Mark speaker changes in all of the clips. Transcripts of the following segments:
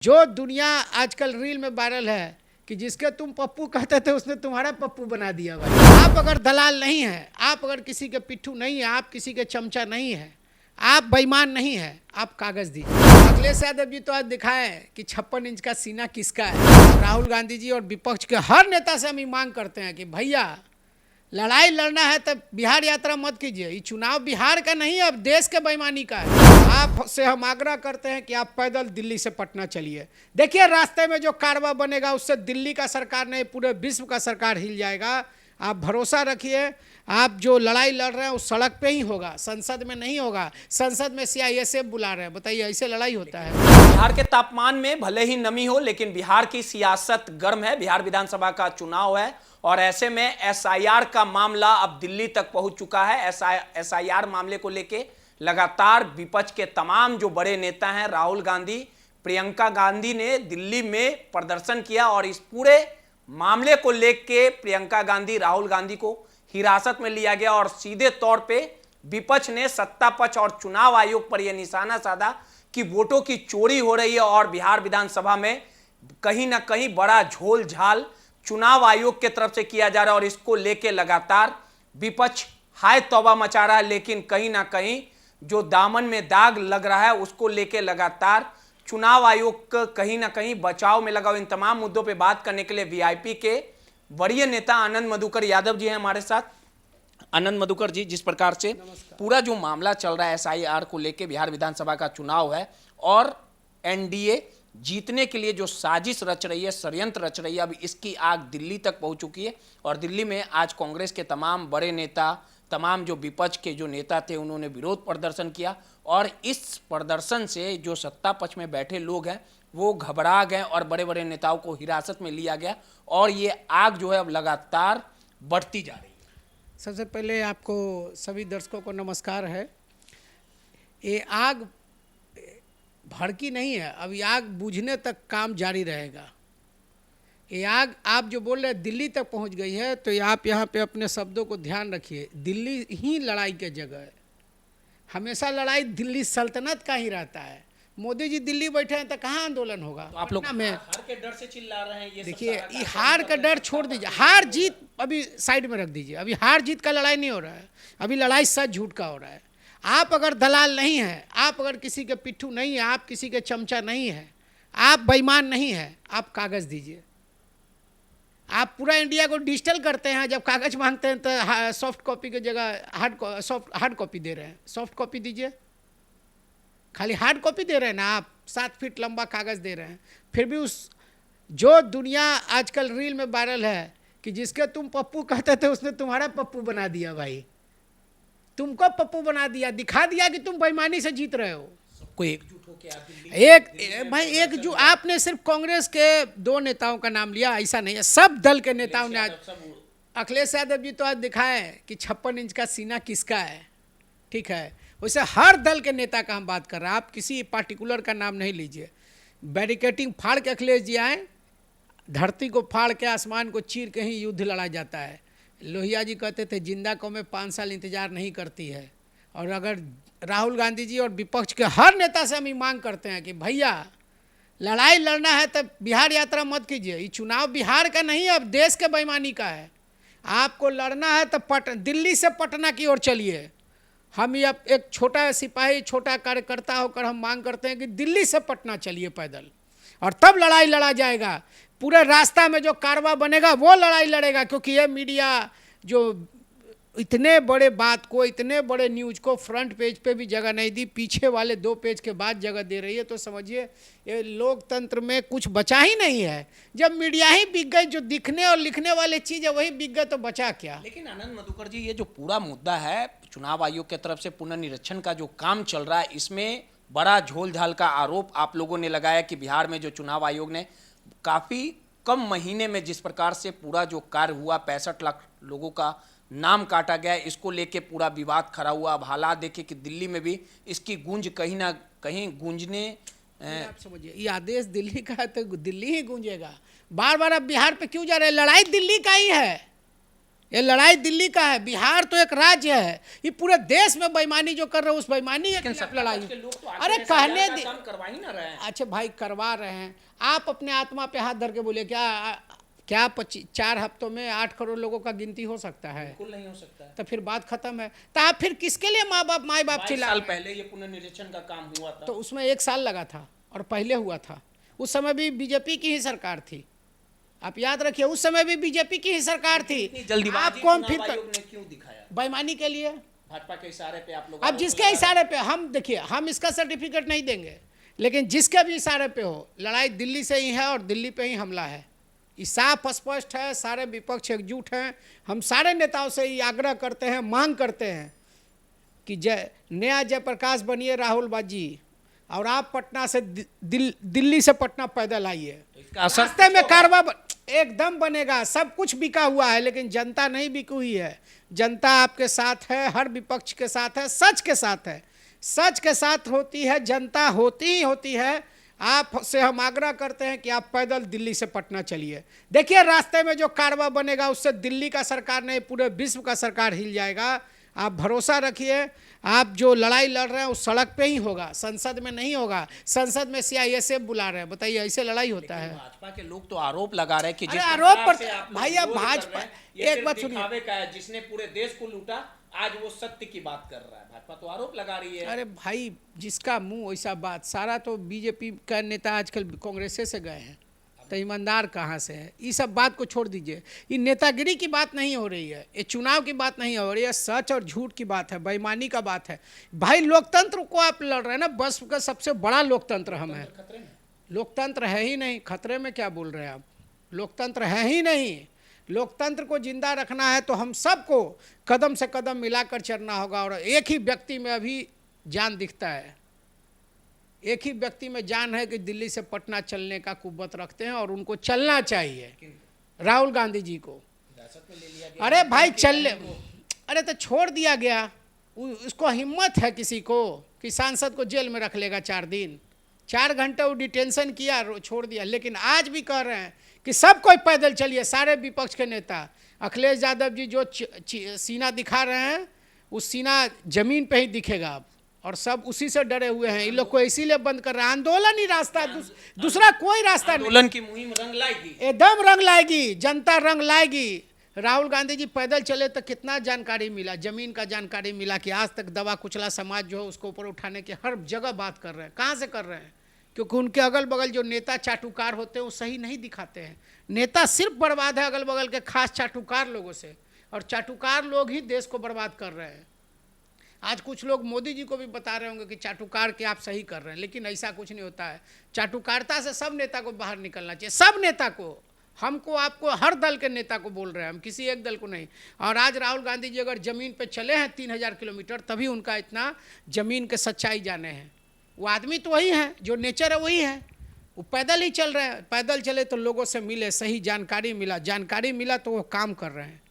Speaker 1: जो दुनिया आजकल रील में वायरल है कि जिसके तुम पप्पू कहते थे उसने तुम्हारा पप्पू बना दिया भाई। आप अगर दलाल नहीं है, आप अगर किसी के पिट्ठू नहीं है, आप किसी के चमचा नहीं है, आप बेईमान नहीं है, आप कागज दीजिए। अखिलेश यादव जी तो आज दिखाए कि 56 इंच का सीना किसका है। राहुल गांधी जी और विपक्ष के हर नेता से हम ये मांग करते हैं कि भैया लड़ाई लड़ना है तो बिहार यात्रा मत कीजिए। ये चुनाव बिहार का नहीं है, अब देश के बेईमानी का है। आपसे हम आग्रह करते हैं कि आप पैदल दिल्ली से पटना चलिए। देखिए रास्ते में जो कारवा बनेगा उससे दिल्ली का सरकार नहीं पूरे विश्व का सरकार हिल जाएगा। आप भरोसा रखिए, आप जो लड़ाई लड़ रहे हैं उस सड़क पे ही होगा, संसद में नहीं होगा। संसद में सीआईएसएफ बुला रहे हैं, बताइए ऐसे लड़ाई होता है?
Speaker 2: बिहार के तापमान में भले ही नमी हो, लेकिन बिहार की सियासत गर्म है। बिहार विधानसभा का चुनाव है और ऐसे में एसआईआर का मामला अब दिल्ली तक पहुंच चुका है। एसआईआर मामले को लेके लगातार विपक्ष के तमाम जो बड़े नेता हैं, राहुल गांधी, प्रियंका गांधी ने दिल्ली में प्रदर्शन किया और इस पूरे मामले को लेके प्रियंका गांधी, राहुल गांधी को हिरासत में लिया गया और सीधे तौर पे विपक्ष ने सत्ता पक्ष और चुनाव आयोग पर यह निशाना साधा कि वोटों की चोरी हो रही है और बिहार विधानसभा में कहीं ना कहीं बड़ा झोल झाल चुनाव आयोग की तरफ से किया जा रहा है और इसको लेके लगातार विपक्ष हाय तौबा मचा रहा है। लेकिन कहीं ना कहीं जो दामन में दाग लग रहा है उसको लेके लगातार चुनाव आयोग कहीं ना कहीं बचाव में लगा। इन तमाम मुद्दों पे बात करने के लिए वीआईपी के वरीय नेता आनंद मधुकर यादव जी हैं हमारे साथ। आनंद मधुकर जी, जिस प्रकार से पूरा जो मामला चल रहा है एसआईआर को लेके, बिहार विधानसभा का चुनाव है और एनडीए जीतने के लिए जो साजिश रच रही है, षड्यंत्र रच रही है, अब इसकी आग दिल्ली तक पहुंच चुकी है और दिल्ली में आज कांग्रेस के तमाम बड़े नेता, तमाम जो विपक्ष के जो नेता थे, उन्होंने विरोध प्रदर्शन किया और इस प्रदर्शन से जो सत्ता पक्ष में बैठे लोग हैं वो घबरा गए और बड़े बड़े नेताओं को हिरासत में लिया गया और ये आग जो है अब लगातार बढ़ती जा रही है।
Speaker 1: सबसे पहले आपको सभी दर्शकों को नमस्कार है। ये आग भड़की नहीं है, अब ये आग बुझने तक काम जारी रहेगा। ये आग आप जो बोल रहे हैं दिल्ली तक पहुंच गई है, तो आप यहाँ पे अपने शब्दों को ध्यान रखिए। दिल्ली ही लड़ाई की जगह है। हमेशा लड़ाई दिल्ली सल्तनत का ही रहता है। मोदी जी दिल्ली बैठे हैं तो कहाँ आंदोलन होगा?
Speaker 2: तो आप लोग
Speaker 1: में
Speaker 2: हार के डर से चिल्ला रहे हैं। ये
Speaker 1: देखिए, ये हार का डर छोड़ दीजिए, हार जीत अभी साइड में रख दीजिए। अभी हार जीत का लड़ाई नहीं हो रहा है, अभी लड़ाई सच झूठ का हो रहा है। आप अगर दलाल नहीं है, आप अगर किसी के पिट्ठू नहीं है, आप किसी के चमचा नहीं है, आप बेईमान नहीं है, आप कागज दीजिए। आप पूरा इंडिया को डिजिटल करते हैं, जब कागज मांगते हैं तो सॉफ्ट कॉपी की जगह हार्ड कॉपी दे रहे हैं। सॉफ्ट कॉपी दीजिए, खाली हार्ड कॉपी दे रहे हैं ना आप। 7 फीट लंबा कागज दे रहे हैं, फिर भी उस जो दुनिया आजकल रील में वायरल है कि जिसके तुम पप्पू कहते थे उसने तुम्हारा पप्पू बना दिया भाई। तुमको पप्पू बना दिया, दिखा दिया कि तुम बेईमानी से जीत रहे हो।
Speaker 2: कोई एकजुट हो के
Speaker 1: भाई एकजुट, आपने सिर्फ कांग्रेस के 2 नेताओं का नाम लिया, ऐसा नहीं है। सब दल के नेताओं ने आज, अखिलेश यादव जी तो आज दिखाए कि 56 इंच का सीना किसका है। ठीक है, वैसे हर दल के नेता का हम बात कर रहे हैं, आप किसी पार्टिकुलर का नाम नहीं लीजिए। बैरिकेटिंग फाड़ के अखिलेश जी आए, धरती को फाड़ के आसमान को चीर के ही युद्ध लड़ा जाता है। लोहिया जी कहते थे जिंदा कौमें 5 साल इंतजार नहीं करती है। और अगर राहुल गांधी जी और विपक्ष के हर नेता से हम ये मांग करते हैं कि भैया लड़ाई लड़ना है तो बिहार यात्रा मत कीजिए। ये चुनाव बिहार का नहीं है, अब देश के बेईमानी का है। आपको लड़ना है तो दिल्ली से पटना की ओर चलिए। हम ये एक छोटा सिपाही, छोटा कार्यकर्ता होकर हम मांग करते हैं कि दिल्ली से पटना चलिए पैदल, और तब लड़ाई लड़ा जाएगा। पूरे रास्ता में जो कारवा बनेगा वो लड़ाई लड़ेगा, क्योंकि ये मीडिया जो इतने बड़े बात को, इतने बड़े न्यूज़ को फ्रंट पेज पे भी जगह नहीं दी, पीछे वाले 2 पेज के बाद जगह दे रही है, तो समझिए ये लोकतंत्र में कुछ बचा ही नहीं है। जब मीडिया ही बिक गई, जो दिखने और लिखने वाले चीज़ है वही बिक गए, तो बचा क्या?
Speaker 2: लेकिन आनंद मधुकर जी, ये जो पूरा मुद्दा है चुनाव आयोग की तरफ से पुनर्निरीक्षण का जो काम चल रहा है, इसमें बड़ा झोल झाल का आरोप आप लोगों ने लगाया कि बिहार में जो चुनाव आयोग ने काफ़ी कम महीने में जिस प्रकार से पूरा जो कार्य हुआ, 65 लाख लोगों का नाम काटा गया, इसको लेके पूरा विवाद खड़ा हुआ। अब हालात देखिए कि दिल्ली में भी इसकी गूंज कहीं ना कहीं गूंजने।
Speaker 1: आप समझिए, ये आदेश दिल्ली का है तो दिल्ली ही गूंजेगा। बार बार अब बिहार पे क्यों जा रहे हैं? लड़ाई दिल्ली का ही है। ये लड़ाई दिल्ली का है, बिहार तो एक राज्य है। ये पूरे देश में बेईमानी जो कर रहे हो उस बेईमानी के खिलाफ लड़ाई। अरे कहने दी,
Speaker 2: करवा ही ना रहे हैं।
Speaker 1: अच्छा भाई करवा रहे हैं, आप अपने आत्मा पे हाथ धर के बोले क्या 4 हफ्तों में 8 करोड़ लोगों का गिनती हो सकता है?
Speaker 2: बिल्कुल नहीं हो सकता है।
Speaker 1: तो फिर बात खत्म है। तो आप फिर किसके लिए माई बाप
Speaker 2: 22
Speaker 1: चिल्ला?
Speaker 2: साल पहले ये पुनर्निरीक्षण का काम हुआ था,
Speaker 1: तो उसमें 1 साल लगा था और पहले हुआ था। उस समय भी बीजेपी की ही सरकार थी, आप याद रखिए, उस समय भी बीजेपी की ही सरकार थी। आप कौन फिर
Speaker 2: ने क्यों दिखाया?
Speaker 1: बेईमानी के लिए,
Speaker 2: भाजपा के इशारे पे आप लोग।
Speaker 1: अब जिसके इशारे पे हम देखिए, हम इसका सर्टिफिकेट नहीं देंगे, लेकिन जिसके भी इशारे पे हो, लड़ाई दिल्ली से ही है और दिल्ली पे ही हमला है। ये साफ स्पष्ट है, सारे विपक्ष एकजुट हैं। हम सारे नेताओं से ये आग्रह करते हैं, मांग करते हैं कि नया जयप्रकाश बनिए राहुल बाजी, और आप पटना से दिल्ली से पटना पैदल आइए। रास्ते में कारवा एकदम बनेगा। सब कुछ बिका हुआ है, लेकिन जनता नहीं बिकी हुई है। जनता आपके साथ है, हर विपक्ष के साथ है, सच के साथ है। सच के साथ होती है जनता, होती ही होती है। आपसे हम आग्रह करते हैं कि आप पैदल दिल्ली से पटना चलिए। देखिए रास्ते में जो कारवा बनेगा उससे दिल्ली का सरकार नहीं, पूरे विश्व का सरकार हिल जाएगा। आप भरोसा रखिए, आप जो लड़ाई लड़ रहे हैं उस सड़क पे ही होगा, संसद में नहीं होगा। संसद में CISF बुला रहे हैं, बताइए ऐसे लड़ाई होता है?
Speaker 2: भाजपा के लोग तो आरोप लगा रहे हैं कि जिस
Speaker 1: आरोप
Speaker 2: प्रकार से
Speaker 1: पर
Speaker 2: आप लोग
Speaker 1: भाई, अब
Speaker 2: विरोध कर
Speaker 1: भाजपा
Speaker 2: रहे हैं, ये
Speaker 1: एक बात
Speaker 2: सिर्फ
Speaker 1: सुनिए,
Speaker 2: दिखावे का है। जिसने पूरे देश को लूटा, आज वो सत्य की बात कर रहा है। भाजपा तो आरोप लगा रही है।
Speaker 1: अरे भाई जिसका मुंह वैसा बात, सारा तो बीजेपी का नेता आजकल कांग्रेस से गए हैं, तो ईमानदार कहाँ से है? ये सब बात को छोड़ दीजिए। ये नेतागिरी की बात नहीं हो रही है, ये चुनाव की बात नहीं हो रही है, सच और झूठ की बात है, बेईमानी का बात है। भाई लोकतंत्र को आप लड़ रहे हैं ना, बस का सबसे बड़ा लोकतंत्र हम है। लोकतंत्र है ही नहीं, खतरे में क्या बोल रहे हैं आप? लोकतंत्र है ही नहीं। लोकतंत्र को जिंदा रखना है तो हम सबको कदम से कदम मिलाकर चलना होगा। और एक ही व्यक्ति में अभी जान दिखता है, एक ही व्यक्ति में जान है कि दिल्ली से पटना चलने का कुव्वत रखते हैं और उनको चलना चाहिए, राहुल गांधी जी को। अरे भाई चल ले, अरे तो छोड़ दिया गया, उसको हिम्मत है किसी को कि सांसद को जेल में रख लेगा 4 दिन, 4 घंटे वो डिटेंशन किया, छोड़ दिया। लेकिन आज भी कह रहे हैं कि सब कोई पैदल चलिए, सारे विपक्ष के नेता। अखिलेश यादव जी जो सीना दिखा रहे हैं, उस सीना जमीन पे ही दिखेगा अब, और सब उसी से डरे हुए हैं। इन लोग को इसीलिए बंद कर रहे हैं। आंदोलन ही रास्ता है, दूसरा कोई रास्ता नहीं।
Speaker 2: आंदोलन की मुहिम रंग लाएगी,
Speaker 1: एकदम रंग लाएगी, जनता रंग लाएगी। राहुल गांधी जी पैदल चले तो कितना जानकारी मिला, जमीन का जानकारी मिला कि आज तक दबा कुचला समाज जो है उसको ऊपर उठाने की हर जगह बात कर रहे हैं। कहाँ से कर रहे हैं? क्योंकि उनके अगल बगल जो नेता चाटुकार होते हैं वो सही नहीं दिखाते हैं। नेता सिर्फ बर्बाद है अगल बगल के खास चाटुकार लोगों से, और चाटुकार लोग ही देश को बर्बाद कर रहे हैं। आज कुछ लोग मोदी जी को भी बता रहे होंगे कि चाटुकार के आप सही कर रहे हैं, लेकिन ऐसा कुछ नहीं होता है। चाटुकारता से सब नेता को बाहर निकलना चाहिए, सब नेता को, हमको, आपको, हर दल के नेता को बोल रहे हैं हम, किसी एक दल को नहीं। और आज राहुल गांधी जी अगर ज़मीन पे चले हैं 3000 किलोमीटर, तभी उनका इतना ज़मीन के सच्चाई जाने हैं। वो आदमी तो वही है, जो नेचर है वही है, वो पैदल ही चल रहे हैं। पैदल चले तो लोगों से मिले, सही जानकारी मिला, जानकारी मिला तो वो काम कर रहे हैं।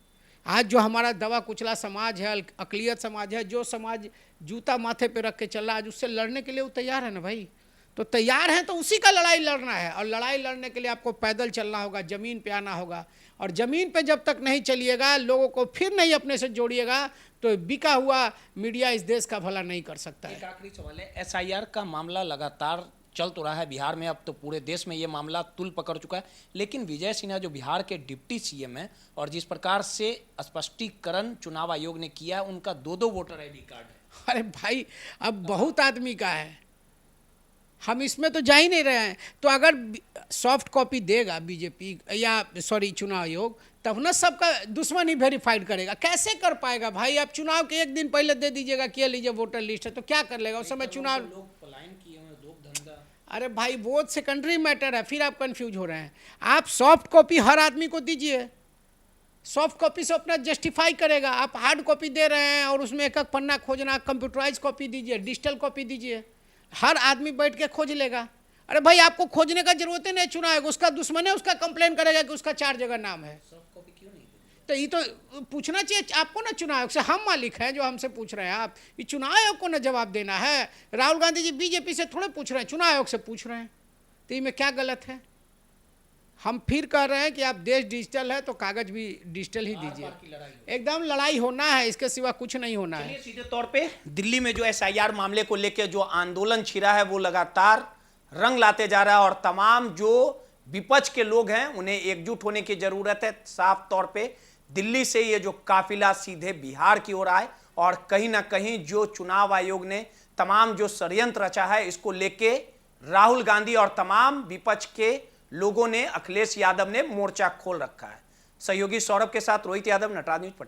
Speaker 1: आज जो हमारा दबा कुचला समाज है, अकलियत समाज है, जो समाज जूता माथे पे रख के चल रहा है, आज उससे लड़ने के लिए वो तैयार है ना भाई। तो तैयार हैं तो उसी का लड़ाई लड़ना है, और लड़ाई लड़ने के लिए आपको पैदल चलना होगा, ज़मीन पे आना होगा। और ज़मीन पे जब तक नहीं चलिएगा, लोगों को फिर नहीं अपने से जोड़िएगा, तो बिका हुआ मीडिया इस देश का भला नहीं कर सकता है।
Speaker 2: एक आखिरी सवाल है, SIR का मामला लगातार चल तो रहा है बिहार में, अब तो पूरे देश में ये मामला तुल पकड़ चुका है। लेकिन विजय सिन्हा जो बिहार के डिप्टी CM हैं, और जिस प्रकार से स्पष्टीकरण चुनाव आयोग ने किया, उनका 2-2 वोटर ID कार्ड है।
Speaker 1: अरे भाई अब बहुत आदमी का है, हम इसमें तो जा ही नहीं रहे हैं। तो अगर सॉफ्ट कॉपी देगा बीजेपी या चुनाव आयोग, तब ना सबका दुश्मन ही वेरीफाइड करेगा। कैसे कर पाएगा भाई? आप चुनाव के 1 दिन पहले दे दीजिएगा कि लीजिए वोटर लिस्ट है, तो क्या कर लेगा उस समय? चुनाव
Speaker 2: लोग पलायन किए हुए, धोख धंधा।
Speaker 1: अरे भाई वो सेकेंडरी मैटर है, फिर आप कंफ्यूज हो रहे हैं। आप सॉफ्ट कॉपी हर आदमी को दीजिए, सॉफ्ट कॉपी से अपना जस्टिफाई करेगा। आप हार्ड कॉपी दे रहे हैं और उसमें एक पन्ना खोजना, कंप्यूटराइज कॉपी दीजिए, डिजिटल कॉपी दीजिए, हर आदमी बैठ के खोज लेगा। अरे भाई आपको खोजने का जरूरत ही नहीं, चुनाव उसका दुश्मन है, उसका कंप्लेन करेगा कि उसका 4 जगह नाम है। तो ये तो पूछना चाहिए आपको ना, चुनाव आयोग से। हम मालिक हैं जो हमसे पूछ रहे हैं, आप ये चुनाव आयोग को ना जवाब देना है। राहुल गांधी जी बीजेपी से थोड़े पूछ रहे हैं, चुनाव आयोग से पूछ रहे हैं, तो इसमें क्या गलत है? हम फिर कह रहे हैं कि आप देश डिजिटल है तो कागज भी डिजिटल ही दीजिए। एकदम लड़ाई होना है, इसके सिवा कुछ नहीं होना है।
Speaker 2: चलिए सीधे तौर पे दिल्ली में जो एसआईआर मामले को लेकर जो आंदोलन छिड़ा है वो लगातार रंग लाते जा रहा है और तमाम जो विपक्ष के लोग हैं उन्हें एकजुट होने की जरूरत है। साफ तौर पे दिल्ली से ये जो काफिला सीधे बिहार की ओर आए और कहीं ना कहीं जो चुनाव आयोग ने तमाम जो षड्यंत्र रचा है इसको लेके राहुल गांधी और तमाम विपक्ष के लोगों ने, अखिलेश यादव ने मोर्चा खोल रखा है। सहयोगी सौरभ के साथ रोहित यादव, नटराज न्यूज।